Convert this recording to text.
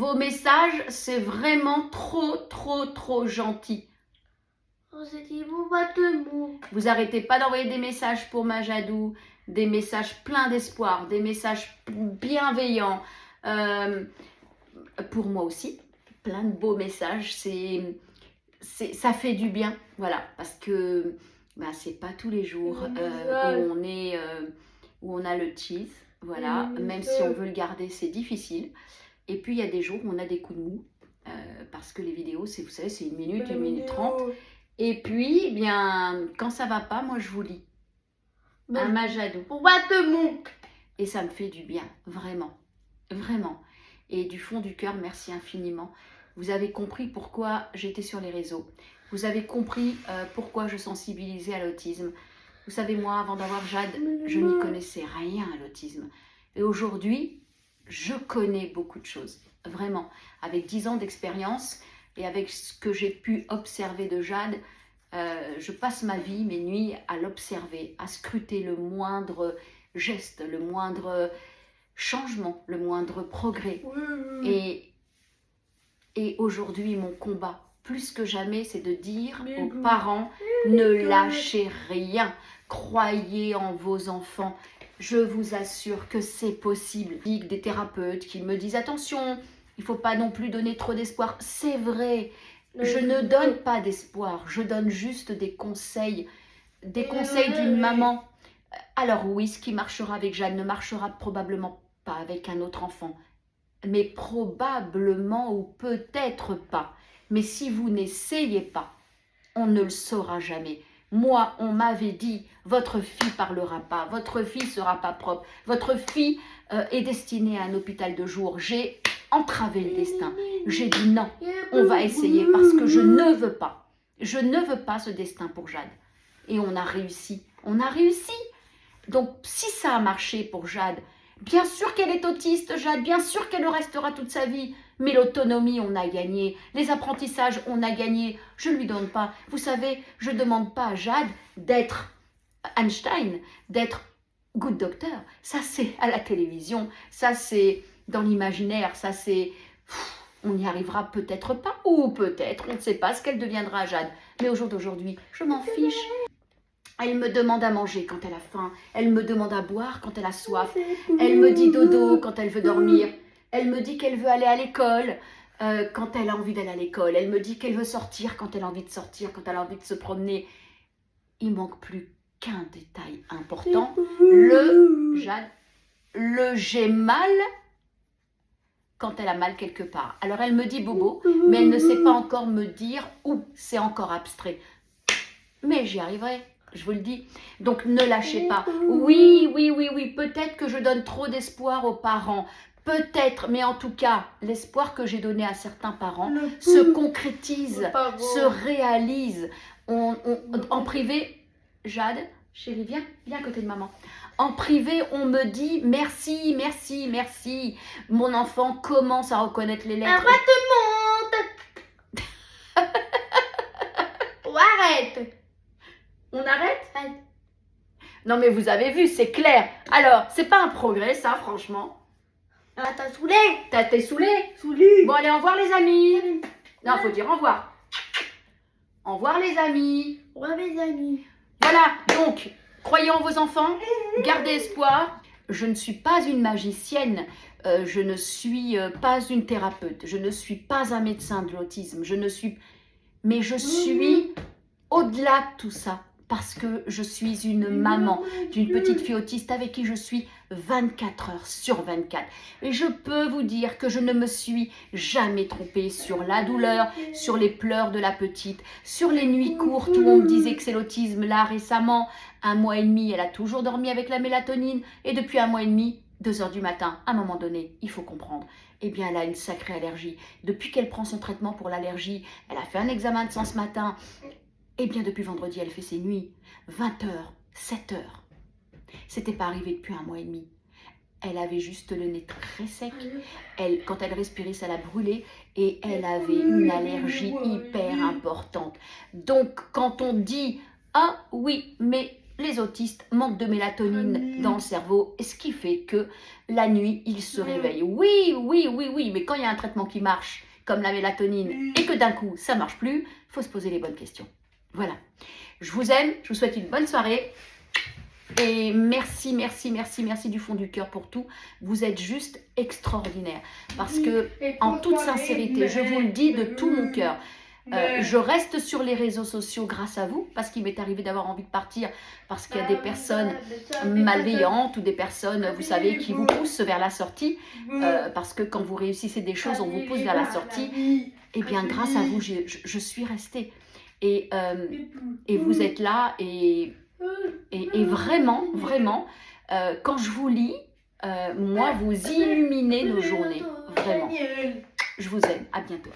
vos messages, c'est vraiment trop gentil. On s'est dit, vous battez mou. Vous arrêtez pas d'envoyer des messages pour Majadou, des messages pleins d'espoir, des messages bienveillants. Pour moi aussi, plein de beaux messages. Ça fait du bien, voilà, parce que bah, c'est pas tous les jours où on a le cheese, voilà, même si on veut le garder, c'est difficile. Et puis il y a des jours où on a des coups de mou, parce que les vidéos, vous savez, c'est 1 minute, 1 minute 30. Et puis, eh bien, quand ça va pas, moi je vous lis un Majadou. Et ça me fait du bien, vraiment, vraiment. Et du fond du cœur, merci infiniment. Vous avez compris pourquoi j'étais sur les réseaux. Vous avez compris pourquoi je sensibilisais à l'autisme. Vous savez, moi, avant d'avoir Jade, je n'y connaissais rien à l'autisme. Et aujourd'hui, je connais beaucoup de choses, vraiment. Avec 10 ans d'expérience et avec ce que j'ai pu observer de Jade, je passe ma vie, mes nuits, à l'observer, à scruter le moindre geste, le moindre changement, le moindre progrès. Et aujourd'hui, mon combat, plus que jamais, c'est de dire aux parents, ne lâchez rien, croyez en vos enfants. Je vous assure que c'est possible. Des thérapeutes qui me disent, attention, il ne faut pas non plus donner trop d'espoir. C'est vrai, je ne donne pas d'espoir, je donne juste des conseils d'une maman. Alors oui, ce qui marchera avec Jade ne marchera probablement pas avec un autre enfant. Mais probablement ou peut-être pas. Mais si vous n'essayez pas, on ne le saura jamais. Moi, on m'avait dit, votre fille parlera pas, votre fille sera pas propre, votre fille est destinée à un hôpital de jour. J'ai entravé le destin. J'ai dit non, on va essayer parce que je ne veux pas. Je ne veux pas ce destin pour Jade. Et on a réussi. On a réussi. Donc, si ça a marché pour Jade, bien sûr qu'elle est autiste, Jade, bien sûr qu'elle le restera toute sa vie. Mais l'autonomie, on a gagné. Les apprentissages, on a gagné. Je ne lui donne pas. Vous savez, je ne demande pas à Jade d'être Einstein, d'être good doctor. Ça, c'est à la télévision. Ça, c'est dans l'imaginaire. Ça, c'est... On n'y arrivera peut-être pas. Ou peut-être, on ne sait pas ce qu'elle deviendra, Jade. Mais au jour d'aujourd'hui, je m'en fiche. Elle me demande à manger quand elle a faim. Elle me demande à boire quand elle a soif. Elle me dit dodo quand elle veut dormir. Elle me dit qu'elle veut aller à l'école quand elle a envie d'aller à l'école. Elle me dit qu'elle veut sortir quand elle a envie de sortir, quand elle a envie de se promener. Il manque plus qu'un détail important. Jade, j'ai mal quand elle a mal quelque part. Alors elle me dit bobo, mais elle ne sait pas encore me dire où. C'est encore abstrait. Mais j'y arriverai. Je vous le dis. Donc, ne lâchez pas. Oui, peut-être que je donne trop d'espoir aux parents. Peut-être, mais en tout cas, l'espoir que j'ai donné à certains parents se concrétise, se réalise. En privé, Jade, chérie, viens à côté de maman. En privé, on me dit merci, merci, merci. Mon enfant commence à reconnaître les lettres. Arrête. On arrête? Non mais vous avez vu, c'est clair. Alors, c'est pas un progrès ça, franchement. Ah, t'as saoulé. T'es saoulé? Saoulé. Bon, allez, au revoir les amis. Non, faut dire au revoir. Au revoir les amis. Au revoir mes amis. Voilà, donc, croyez en vos enfants, gardez espoir. Je ne suis pas une magicienne, je ne suis pas une thérapeute, je ne suis pas un médecin de l'autisme, mais je suis au-delà de tout ça, parce que je suis une maman d'une petite fille autiste avec qui je suis 24 heures sur 24. Et je peux vous dire que je ne me suis jamais trompée sur la douleur, sur les pleurs de la petite, sur les nuits courtes où on me disait que c'est l'autisme. Là, récemment, 1 mois et demi, elle a toujours dormi avec la mélatonine. Et depuis 1 mois et demi, 2 heures du matin, à un moment donné, il faut comprendre. Eh bien, elle a une sacrée allergie. Depuis qu'elle prend son traitement pour l'allergie, elle a fait un examen de sang ce matin. Eh bien, depuis vendredi, elle fait ses nuits, 20 heures, 7 heures. C'était pas arrivé depuis 1 mois et demi. Elle avait juste le nez très sec. Quand elle respirait, ça la brûlait. Et elle avait une allergie hyper importante. Donc, quand on dit « Ah oui, mais les autistes manquent de mélatonine dans le cerveau, ce qui fait que la nuit, ils se réveillent. Oui, oui, oui, oui, mais quand il y a un traitement qui marche, comme la mélatonine, et que d'un coup, ça ne marche plus, il faut se poser les bonnes questions. Voilà. Je vous aime, je vous souhaite une bonne soirée. Et merci, merci, merci, merci du fond du cœur pour tout. Vous êtes juste extraordinaire. Parce que, en toute sincérité, je vous le dis de tout mon cœur, je reste sur les réseaux sociaux grâce à vous, parce qu'il m'est arrivé d'avoir envie de partir, parce qu'il y a des personnes malveillantes ou des personnes, vous savez, qui vous poussent vers la sortie, parce que quand vous réussissez des choses, on vous pousse vers la sortie. Et bien, grâce à vous, je suis restée. Et vous êtes là, et vraiment, vraiment, quand je vous lis, moi, vous illuminez nos journées. Vraiment. Je vous aime. À bientôt.